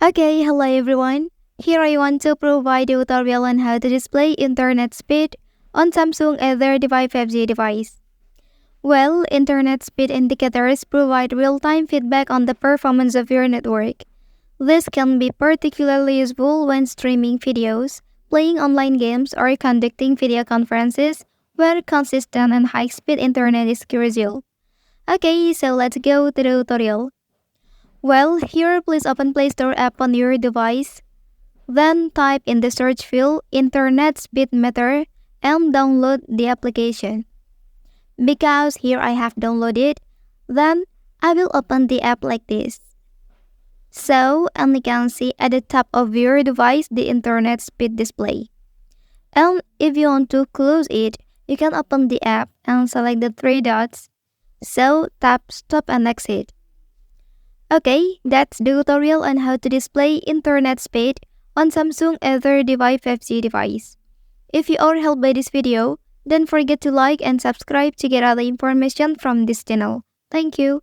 Okay, hello everyone. Here I want to provide a tutorial on how to display internet speed on Samsung A35 5G device. Well, internet speed indicators provide real-time feedback on the performance of your network. This can be particularly useful when streaming videos, playing online games, or conducting video conferences where consistent and high-speed internet is crucial. Okay, so let's go to the tutorial. Well, here please open Play Store app on your device. Then type in the search field Internet Speed Meter and download the application. Because here I have downloaded, then I will open the app like this. So, and you can see at the top of your device the internet speed display. And if you want to close it, you can open the app and select the three dots. So, tap stop and exit. Okay, that's the tutorial on how to display internet speed on Samsung A35 5G device. If you are helped by this video, don't forget to like and subscribe to get other information from this channel. Thank you.